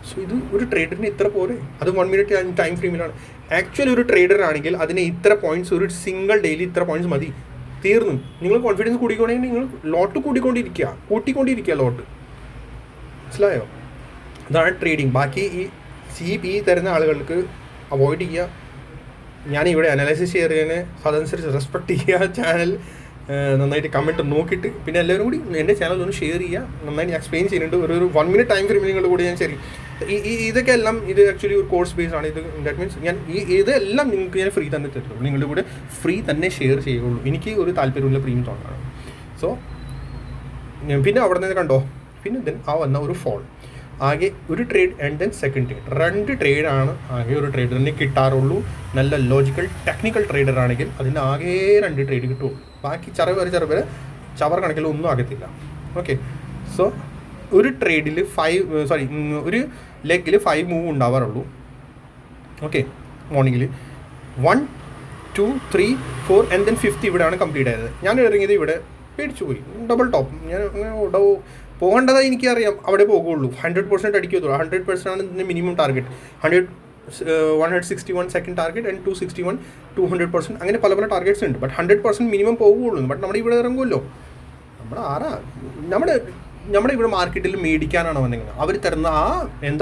സോ ഇത് ഒരു ട്രേഡറിന് ഇത്ര പോരെ? അത് 1 മിനിറ്റ് ടൈം ഫ്രെയിമിലാണ്. ആക്ച്വലി ഒരു ട്രേഡർ ആണെങ്കിൽ അതിന് ഇത്ര പോയിന്റ്സ്, ഒരു സിംഗിൾ ഡെയിലി ഇത്ര പോയിന്റ്സ് മതി, തീർന്നു. നിങ്ങൾ കോൺഫിഡൻസ് കൂടിക്കൊണ്ടെങ്കിൽ നിങ്ങൾ ലോട്ട് കൂട്ടിക്കൊണ്ടിരിക്കുക ലോട്ട്. മനസ്സിലായോ? അതാണ് ട്രേഡിങ്. ബാക്കി ഈ തരുന്ന ആളുകൾക്ക് അവോയ്ഡ് ചെയ്യുക. ഞാനിവിടെ അനലൈസിസ് ചെയ്യുന്നതിന് അതനുസരിച്ച് റെസ്പെക്ട് ചെയ്യുക. ചാനൽ നന്നായിട്ട് കമൻറ്റ് നോക്കിയിട്ട് പിന്നെ എല്ലാവരും കൂടി എൻ്റെ ചാനൽ ഒന്ന് ഷെയർ ചെയ്യുക. നന്നായിട്ട് എക്സ്പ്ലെയിൻ ചെയ്യുന്നുണ്ട്. ഒരു 1 മിനിറ്റ് ടൈം ഫ്രെയിമിൽ നിങ്ങളുടെ കൂടി ഞാൻ ശരി ഇതൊക്കെ എല്ലാം ഇത് ആക്ച്വലി ഒരു കോഴ്സ് ബേസ്ഡ് ആണ്. ഇത് ദാറ്റ് മീൻസ് ഞാൻ ഇതെല്ലാം നിങ്ങൾക്ക് ഞാൻ ഫ്രീ തന്നെ തരുള്ളൂ. നിങ്ങളുടെ കൂടെ ഫ്രീ തന്നെ ഷെയർ ചെയ്യുള്ളൂ. എനിക്ക് ഒരു താല്പര്യമുള്ള പ്രീമിയം തോന്നാണ്. സോ പിന്നെ അവിടെ നിന്ന് കണ്ടോ, പിന്നെ ദെൻ വന്ന ഒരു ഫോൾ. ആകെ ഒരു trade and then second trade, 2 ട്രേഡാണ് ആകെ ഒരു ട്രേഡറിന് കിട്ടാറുള്ളൂ. നല്ല ലോജിക്കൽ ടെക്നിക്കൽ ട്രേഡർ ആണെങ്കിൽ അതിന് ആകെ 2 ട്രേഡ് കിട്ടുള്ളൂ. ബാക്കി ചവർ കണക്കിൽ ഒന്നും ആകത്തില്ല. ഓക്കെ. സോ ഒരു ട്രേഡിൽ ഒരു ലെഗിൽ 5 മൂവ് ഉണ്ടാവാറുള്ളൂ. ഓക്കെ. മോർണിംഗിൽ 1, 2, 3, 4 ആൻഡ് ദെൻ 5th ഇവിടെയാണ് കംപ്ലീറ്റ് ആയത്. ഞാൻ ഇറങ്ങിയത് ഇവിടെ പേടിച്ചു പോയി. Double top. ഞാൻ പോകേണ്ടതായി എനിക്കറിയാം, അവിടെ പോകുള്ളൂ. 100% അടിക്കത്തുള്ളൂ. 100% ആണ് ഇതിൻ്റെ minimum target. 161 second target and 261 200%. അങ്ങനെ പല ടാർഗറ്റ്സ് ഉണ്ട്. ബട്ട് 100% മിനിമം പോകുള്ളൂ. ബട്ട് നമ്മുടെ ഇവിടെ ഇറങ്ങുമല്ലോ. നമ്മുടെ ഇവിടെ മാർക്കറ്റിൽ മേടിക്കാനാണ് വന്നെങ്കിൽ അവർ തരുന്ന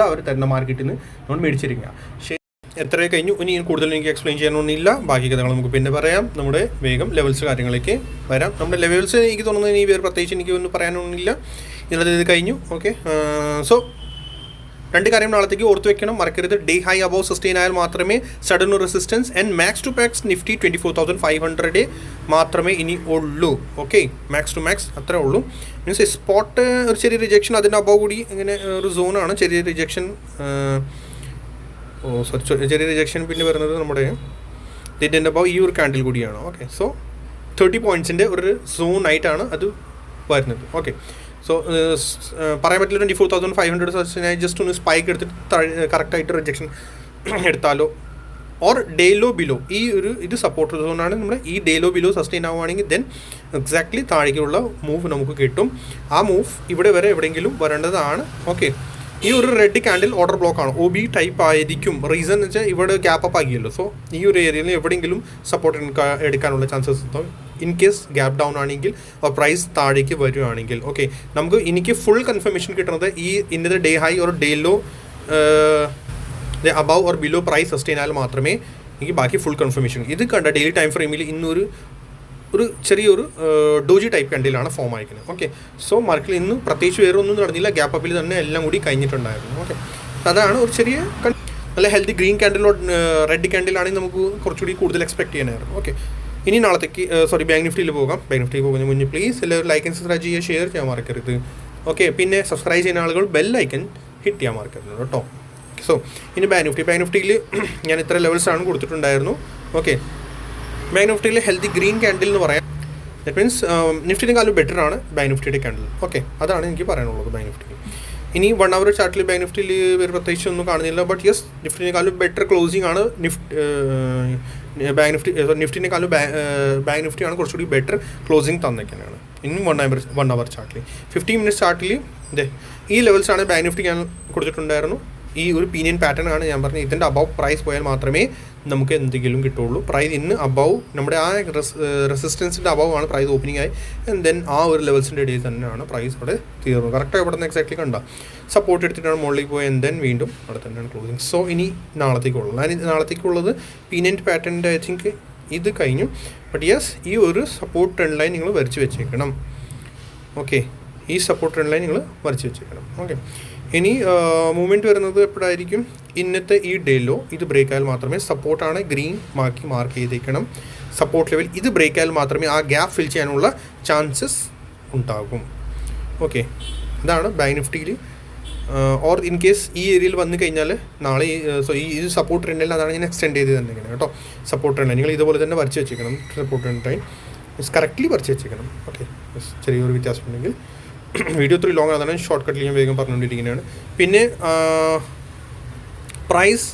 അവർ തരുന്ന മാർക്കറ്റിൽ നിന്ന് നമ്മൾ മേടിച്ചിരിക്കുക. ശരി, എത്രയൊക്കെ കഴിഞ്ഞു. ഇനി കൂടുതൽ എനിക്ക് എക്സ്പ്ലെയിൻ ചെയ്യാനൊന്നുമില്ല. ബാക്കി കഥകൾ നമുക്ക് പിന്നെ പറയാം. നമ്മുടെ വേഗം ലെവൽസ് കാര്യങ്ങളിലേക്ക് വരാം. നമ്മുടെ ലെവൽസ് എനിക്ക് തോന്നുന്നത് ഇനി വേറെ പ്രത്യേകിച്ച് എനിക്ക് ഒന്നും പറയാനൊന്നുമില്ല. ഇത് കഴിഞ്ഞു. ഓക്കെ. സോ 2 കാര്യം നാളത്തേക്ക് ഓർത്ത് വെക്കണം, മറക്കരുത്. ഡേ ഹൈ അബവ് സസ്റ്റെയിൻ ആയാൽ മാത്രമേ sudden resistance and max to max Nifty 24,500 മാത്രമേ ഇനി ഉള്ളൂ. ഓക്കെ. മാക്സ് ടു മാക്സ് അത്രേ ഉള്ളൂ. മീൻസ് സ്പോട്ട് ഒരു ചെറിയ റിജക്ഷൻ, അതിൻ്റെ അബവ് കൂടി ഇങ്ങനെ ഒരു സോണാണ്. ചെറിയ റിജക്ഷൻ ചെറിയ റിജക്ഷൻ പിന്നെ വരുന്നത് നമ്മുടെ ഇതിൻ്റെ അബവ് ഈ ഒരു കാൻഡിൽ കൂടിയാണ്. ഓക്കെ. സോ 30 പോയിൻറ്റ്സിൻ്റെ ഒരു സോണായിട്ടാണ് അത് വരുന്നത്. ഓക്കെ. സോ പറയാൻ പറ്റില്ല 24,500 ജസ്റ്റ് ഒന്ന് സ്പൈക്ക് എടുത്തിട്ട് കറക്റ്റായിട്ട് റിജക്ഷൻ എടുത്താലോ ഓർ ഡേ ലോ ബിലോ ഇത് സപ്പോർട്ട് സോണാണ്. നമ്മുടെ ഈ ഡേ ലോ ബിലോ സസ്റ്റെയിൻ ആവുകയാണെങ്കിൽ ദെൻ എക്സാക്ട്ലി താഴേക്കുള്ള മൂവ് നമുക്ക് കിട്ടും. ആ മൂവ് ഇവിടെ വരെ എവിടെയെങ്കിലും വരേണ്ടതാണ്. ഓക്കെ. ഈ ഒരു റെഡ് ക്യാൻഡിൽ ഓർഡർ ബ്ലോക്ക് ആണ്, OB ടൈപ്പ് ആയിരിക്കും. റീസൺ എന്ന് വെച്ചാൽ ഇവിടെ ഗ്യാപ്പ് അപ്പ് ആക്കിയല്ലോ. സോ ഈ ഒരു ഏരിയയിൽ എവിടെയെങ്കിലും സപ്പോർട്ട് എടുക്കാനുള്ള ചാൻസസ് ഉണ്ടാവും. ഇൻ കേസ് ഗ്യാപ്പ് ഡൗൺ ആണെങ്കിൽ പ്രൈസ് താഴേക്ക് വരുവാണെങ്കിൽ. ഓക്കെ. എനിക്ക് ഫുൾ കൺഫർമേഷൻ കിട്ടുന്നത് ഇന്നത്തെ day high or day low above or below price sustain ആയാൽ മാത്രമേ എനിക്ക് ബാക്കി ഫുൾ കൺഫർമേഷൻ. ഇത് കണ്ട ഡെയിലി ടൈം ഫ്രെയിമിൽ ഇന്നൊരു ചെറിയൊരു ഡോജി ടൈപ്പ് കണ്ടിലാണ് ഫോം ആയിരിക്കുന്നത്. ഓക്കെ. സോ മാർക്കറ്റിൽ ഇന്ന് പ്രത്യേകിച്ച് വേറെ ഒന്നും നടന്നില്ല. ഗ്യാപ്പ് അപ്പിൽ തന്നെ എല്ലാം കൂടി കഴിഞ്ഞിട്ടുണ്ടായിരുന്നു. ഓക്കെ. അതാണ് ഒരു ചെറിയ നല്ല ഹെൽത്തി ഗ്രീൻ ക്യാൻഡിലോ റെഡ് ക്യാൻഡിലാണെങ്കിൽ നമുക്ക് കുറച്ചുകൂടി കൂടുതൽ എക്സ്പെക്ട് ചെയ്യാനായിരുന്നു. ഓക്കെ. ഇനി നാളത്തേക്ക് ബാങ്ക് നിഫ്റ്റിയിൽ പോകാം. ബാങ്ക് നിഫ്റ്റിയിൽ പോകുന്നതിന് മുന്നേ പ്ലീസ് എല്ലാവരും ലൈക്ക് ആൻഡ് സബ്സ്ക്രൈബ് ചെയ്യുക, ഷെയർ ചെയ്യാൻ മറക്കരുത്. ഓക്കെ. പിന്നെ സബ്സ്ക്രൈബ് ചെയ്യുന്ന ആളുകൾ ബെൽ ഐക്കൺ ഹിറ്റ് ചെയ്യാൻ മറക്കരുത് കേട്ടോ. സോ ഇനി ബാങ്ക് നിഫ്റ്റിയിൽ ഞാൻ ഇത്ര ലെവൽസാണ് കൊടുത്തിട്ടുണ്ടായിരുന്നു. ഓക്കെ. ബാങ്ക് നിഫ്റ്റിയിൽ ഹെൽത്തി ഗ്രീൻ ക്യാൻഡിൽ എന്ന് പറയാം. ദാറ്റ് മീൻസ് നിഫ്റ്റിനെക്കാളും ബെറ്റർ ആണ് ബാങ്ക് നിഫ്റ്റിയുടെ ക്യാൻഡിൽ. ഓക്കെ. അതാണ് എനിക്ക് പറയാനുള്ളത് ബാങ്ക് നിഫ്റ്റിയിൽ. ഇനി 1 അവർ ചാർട്ടിൽ ബാങ്ക് നിഫ്റ്റിയിൽ വേറെ പ്രത്യേകിച്ച് ഒന്നും കാണുന്നില്ല. ബട്ട് യെസ്, നിഫ്റ്റിനെക്കാളും ബെറ്റർ ക്ലോസിംഗ് ആണ് ബാങ്ക് നിഫ്റ്റി. നിഫ്റ്റിനെക്കാളും ബാങ്ക് നിഫ്റ്റിയാണ് കുറച്ചുകൂടി ബെറ്റർ ക്ലോസിംഗ് തന്നേക്കാനാണ്. ഇനി 1 അവർ ചാർട്ടിൽ 15 മിനിറ്റ്സ് ചാർട്ടിൽ ഈ ലെവൽസാണ് ബാങ്ക് നിഫ്റ്റി ഞാൻ കൊടുത്തിട്ടുണ്ടായിരുന്നു. ഈ ഒരു പീനിയൻ പാറ്റേൺ ആണ് ഞാൻ പറഞ്ഞത്. ഇതിൻ്റെ അബവ് പ്രൈസ് പോയാൽ മാത്രമേ നമുക്ക് എന്തെങ്കിലും കിട്ടുള്ളൂ. പ്രൈസ് ഇന്ന് അബവ് നമ്മുടെ ആ റെസിസ്റ്റൻസിൻ്റെ അബവ് ആണ് പ്രൈസ് ഓപ്പണിംഗ് ആയി. ആൻഡ് ദെൻ ആ ഒരു ലെവൽസിൻ്റെ ഇടയിൽ തന്നെയാണ് പ്രൈസ് അവിടെ തീർന്നു. കറക്റ്റായി ഇവിടെ നിന്ന് എക്സാക്ട്ലി കണ്ട സപ്പോർട്ട് എടുത്തിട്ടാണ് മുകളിലേക്ക് പോയി. ആൻഡ് ദെൻ വീണ്ടും അവിടെ തന്നെയാണ് ക്ലോസിങ്. സോ ഇനി നാളത്തേക്കുള്ളത് പീനിയൻ പാറ്റേണിൻ്റെ ഐ തിങ്ക് ഇത് കഴിഞ്ഞു. ബട്ട് യെസ്, ഈ ഒരു സപ്പോർട്ട് ട്രെൻഡ് ലൈൻ നിങ്ങൾ വരച്ച് വെച്ചേക്കണം. ഓക്കെ. ഈ സപ്പോർട്ട് ട്രെൻഡ് ലൈൻ നിങ്ങൾ വരച്ച് വെച്ചേക്കണം. ഓക്കെ, ഇനി മൂവ്മെൻറ്റ് വരുന്നത് എപ്പോഴായിരിക്കും? ഇന്നത്തെ ഈ ഡേ ലോ ഇത് ബ്രേക്ക് ആയാൽ മാത്രമേ, സപ്പോർട്ടാണ് ഗ്രീൻ മാർക്ക് ചെയ്തേക്കണം, സപ്പോർട്ട് ലെവൽ ഇത് ബ്രേക്ക് ആയാൽ മാത്രമേ ആ ഗ്യാപ്പ് ഫിൽ ചെയ്യാനുള്ള ചാൻസസ് ഉണ്ടാകും. ഓക്കെ, ഇതാണ് ബാങ്ക് നിഫ്റ്റിയിൽ. ഓർ ഇൻ കേസ് ഈ ഏരിയയിൽ വന്നു കഴിഞ്ഞാൽ നാളെ ഈ സപ്പോർട്ട് ട്രെൻഡ് ലൈൻ അതാണ് ഞാൻ എക്സ്റ്റെൻഡ് ചെയ്ത് തന്നിരിക്കുന്നത് കേട്ടോ. സപ്പോർട്ട് ട്രെൻഡ് ലൈൻ നിങ്ങൾ ഇതുപോലെ തന്നെ വരച്ച് വെച്ചേക്കണം. സപ്പോർട്ട് ട്രെൻഡ് ലൈൻ കറക്റ്റ്ലി വരച്ച് വെച്ചേക്കണം. ഓക്കെ, ചെറിയൊരു വ്യത്യാസം ഉണ്ടെങ്കിൽ വീഡിയോ ഇത്തിരി ലോങ് ആണ്, ഷോർട്ട് കട്ടിൽ ഞാൻ വേഗം പറഞ്ഞുകൊണ്ടിരിക്കുന്നതാണ്. പിന്നെ പ്രൈസ്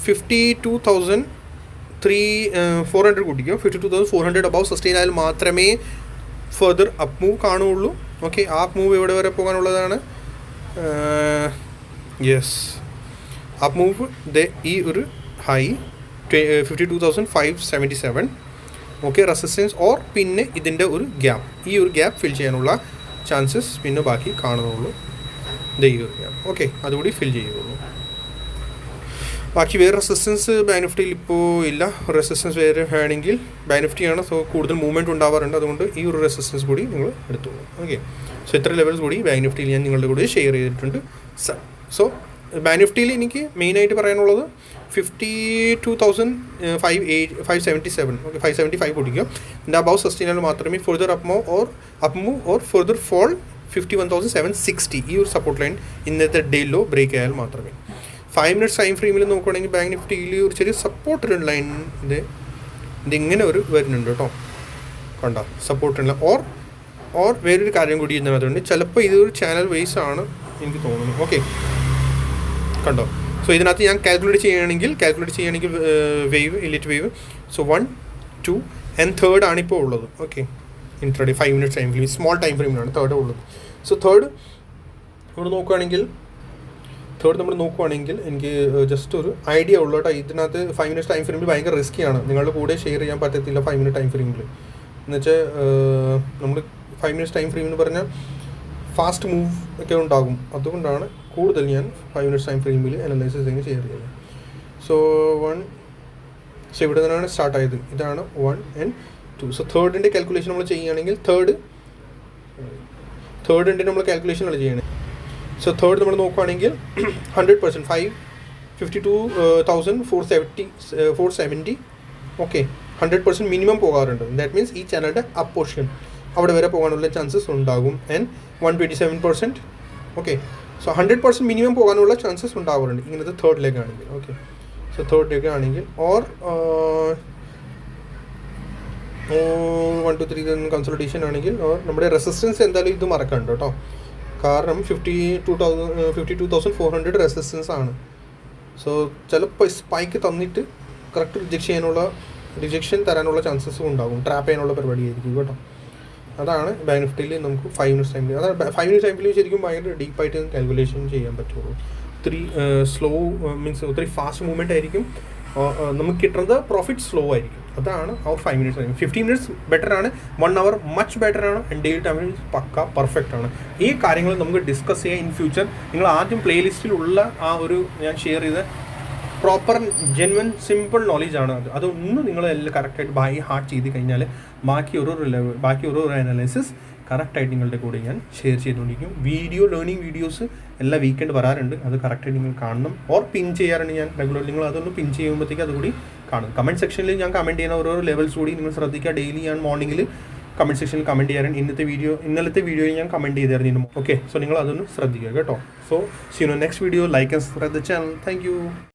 52,400 കൂട്ടിക്കോ. 52,400 അബവ് സസ്റ്റെയിൻ ആയാൽ മാത്രമേ ഫർദർ അപ്പ് മൂവ് കാണുകയുള്ളൂ. ഓക്കെ, ആ മൂവ് എവിടെ വരെ പോകാനുള്ളതാണ്? യെസ്, അപ്പ് മൂവ് ഈ ഒരു ഹൈ 52,577. ഓക്കെ, റെസിസ്റ്റൻസ് ഓർ പിന്നെ ഇതിൻ്റെ ഒരു ഗ്യാപ്പ്, ഈ ഒരു ഗ്യാപ്പ് ഫിൽ ചെയ്യാനുള്ള ചാൻസസ് പിന്നെ ബാക്കി കാണുന്നുള്ളൂ. ഈ ഒരു ഗ്യാപ്പ് ഓക്കെ, അതുകൂടി ഫിൽ ചെയ്യുള്ളൂ. ബാക്കി വേറെ റെസിസ്റ്റൻസ് ബാങ്ക് നിഫ്റ്റിയിൽ ഇപ്പോൾ ഇല്ല. റെസിസ്റ്റൻസ് വേറെ ആണെങ്കിൽ ബാങ്ക് നിഫ്റ്റിയാണ്, സോ കൂടുതൽ മൂവ്മെൻറ്റ് ഉണ്ടാവാറുണ്ട്. അതുകൊണ്ട് ഈ ഒരു റെസിസ്റ്റൻസ് കൂടി നിങ്ങൾ എടുത്തോളൂ. ഓക്കെ, സോ ഇത്ര ലെവൽസ് കൂടി ബാങ്ക് നിഫ്റ്റിയിൽ ഞാൻ നിങ്ങളുടെ കൂടെ ഷെയർ ചെയ്തിട്ടുണ്ട്. സോ ബാങ്ക് നിഫ്റ്റിയിൽ എനിക്ക് മെയിനായിട്ട് പറയാനുള്ളത് 52,577. ഓക്കെ, 575 പൊട്ടിക്കുക. ഇതിൻ്റെ അബവ് സസ്റ്റൈനബിൾ മാത്രമേ further up move or further fall 51,760 ഈ ഒരു സപ്പോർട്ട് ലൈൻ ഇന്നത്തെ ഡേ ലോ ബ്രേക്ക് ആയാൽ മാത്രമേ. 5 മിനിറ്റ്സ് ടൈം ഫ്രെയിമിൽ നോക്കുകയാണെങ്കിൽ ബാങ്ക് നിഫ്റ്റിയിൽ ഒരു ചെറിയ സപ്പോർട്ട് ട്രെൻഡ് ലൈൻ ഇതിങ്ങനെ ഒരു വരുന്നുണ്ട് കേട്ടോ. കണ്ട സപ്പോർട്ട് ട്രെൻഡ് ലൈൻ ഓർ വേറൊരു കാര്യം കൂടി ഇതിനകത്തുണ്ട്. ചിലപ്പോൾ ഇതൊരു ചാനൽ വൈസ് ആണ് എനിക്ക് തോന്നുന്നു. ഓക്കെ, കണ്ടോ? സോ ഇതിനകത്ത് ഞാൻ കാൽക്കുലേറ്റ് ചെയ്യുകയാണെങ്കിൽ wave Elliott wave. So 1, 2 and third ആണിപ്പോൾ ഉള്ളത്. Okay, intraday 5 minutes time frame, small time ഫ്രെയിമിലാണ് തേർഡ് ഉള്ളത്. സോ തേർഡ് നമ്മൾ നോക്കുകയാണെങ്കിൽ എനിക്ക് ജസ്റ്റ് ഒരു ഐഡിയ ഉള്ളൂ കേട്ടോ. ഇതിനകത്ത് 5 മിനിറ്റ്സ് ടൈം ഫ്രെയിമിൽ ഭയങ്കര റിസ്ക്കിയാണ്, നിങ്ങളുടെ കൂടെ ഷെയർ ചെയ്യാൻ പറ്റത്തില്ല 5 മിനിറ്റ് ടൈം ഫ്രെയിമിൽ. എന്നുവെച്ചാൽ നമ്മൾ 5 മിനിറ്റ്സ് ടൈം ഫ്രെയിം എന്ന് പറഞ്ഞാൽ ഫാസ്റ്റ് മൂവ് ഒക്കെ ഉണ്ടാകും. അതുകൊണ്ടാണ് കൂടുതൽ ഞാൻ 5 മിനിറ്റ്സ് ടൈം ഫ്രെയിമിൽ അനലൈസിസ് ഷെയർ ചെയ്യുന്നത്. സോ ഇവിടെ നിന്നാണ് സ്റ്റാർട്ട് ആയത്. ഇതാണ് 1 and 2. സോ തേർഡിൻ്റെ കാൽക്കുലേഷൻ നമ്മൾ ചെയ്യുകയാണെങ്കിൽ തേർഡിൻ്റെ നമ്മൾ കാൽക്കുലേഷനാണ് ചെയ്യണത്. സോ തേർഡ് നമ്മൾ നോക്കുകയാണെങ്കിൽ 100% 52,470. ഓക്കെ, 100% മിനിമം പോകാറുണ്ട്. ദാറ്റ് മീൻസ് ഈ ചാനലിൻ്റെ അപ്പ് പോർഷൻ അവിടെ വരെ പോകാനുള്ള ചാൻസസ് ഉണ്ടാകും. ആൻഡ് 127%. ഓക്കെ, സോ 100% മിനിമം പോകാനുള്ള ചാൻസസ് ഉണ്ടാവാറുണ്ട് ഇങ്ങനത്തെ തേർഡ് ലെഗ് ആണെങ്കിൽ. ഓക്കെ, സോ തേർഡ് ലെഗ് ആണെങ്കിൽ ഓർ 1, 2, 3 കൺസൾട്ടേഷൻ ആണെങ്കിൽ ഓർ നമ്മുടെ റെസിസ്റ്റൻസ് എന്തായാലും ഇത് മറക്കണ്ട കേട്ടോ. കാരണം 52,400 റെസിസ്റ്റൻസ് ആണ്. സോ ചിലപ്പോൾ സ്പൈക്ക് തന്നിട്ട് കറക്റ്റ് റിജക്ഷൻ തരാനുള്ള ചാൻസസും ഉണ്ടാകും. ട്രാപ്പ് ചെയ്യാനുള്ള പരിപാടിയായിരിക്കും കേട്ടോ. അതാണ് ബാങ്ക് നിഫ്റ്റിയിൽ നമുക്ക് 5 മിനിറ്റ്സ് ടൈമിൽ, അതാണ് 5 മിനിറ്റ്സ് ടൈമിൽ ശരിക്കും ഭയങ്കര ഡീപ്പായിട്ട് കാൽക്കുലേഷൻ ചെയ്യാൻ പറ്റുള്ളൂ. ഒത്തിരി സ്ലോ മീൻസ് ഒത്തിരി ഫാസ്റ്റ് മൂവ്മെൻ്റ് ആയിരിക്കും നമുക്ക് കിട്ടുന്നത്, പ്രോഫിറ്റ് സ്ലോ ആയിരിക്കും. അതാണ് ആ 5 മിനിറ്റ്സ് ടൈം. 15 മിനിറ്റ്സ് ബെറ്റർ ആണ്, 1 hour മച്ച് ബെറ്റർ ആണ്, ആൻഡ് ഡെയിലി ടൈമിൽ പക്ക പെർഫെക്റ്റ് ആണ്. ഈ കാര്യങ്ങൾ നമുക്ക് ഡിസ്കസ് ചെയ്യാം ഇൻ ഫ്യൂച്ചർ. നിങ്ങൾ ആദ്യം പ്ലേലിസ്റ്റിലുള്ള ആ ഒരു ഞാൻ ഷെയർ ചെയ്ത പ്രോപ്പർ ജെന്വൻ സിമ്പിൾ നോളജാണ് അതൊന്നും നിങ്ങൾ എല്ലാം കറക്റ്റായിട്ട് ബൈ ഹാർട്ട് ചെയ്ത് കഴിഞ്ഞാൽ ബാക്കി ഓരോ അനാലിസിസ് കറക്റ്റായിട്ട് നിങ്ങളുടെ കൂടെ ഞാൻ ഷെയർ ചെയ്തുകൊണ്ടിരിക്കും. ലേണിംഗ് വീഡിയോസ് എല്ലാ വീക്കെൻഡ് വരാറുണ്ട്, അത് കറക്റ്റായിട്ട് നിങ്ങൾ കാണണം. ഓർ പിൻ ചെയ്യാറുണ്ട് ഞാൻ റെഗുലർ. നിങ്ങൾ അതൊന്ന് പിൻ ചെയ്യുമ്പോഴത്തേക്ക് അതുകൂടി കാണും. കമൻറ്റ് സെക്ഷനിൽ ഞാൻ കമൻറ്റ് ചെയ്യുന്ന ഓരോ ലെവൽസ് കൂടി നിങ്ങൾ ശ്രദ്ധിക്കുക. ഡെയിലി ഞാൻ മോർണിംഗിൽ കമൻറ്റ് സെക്ഷനിൽ കമൻറ്റ് ചെയ്യാറുണ്ട്. ഇന്നലത്തെ വീഡിയോയിൽ ഞാൻ കമൻറ്റ് ചെയ്തായിരുന്നു. ഓക്കെ, സോ നിങ്ങൾ അതൊന്ന് ശ്രദ്ധിക്കുക കേട്ടോ. So see you next video. Like and subscribe the channel. Thank U.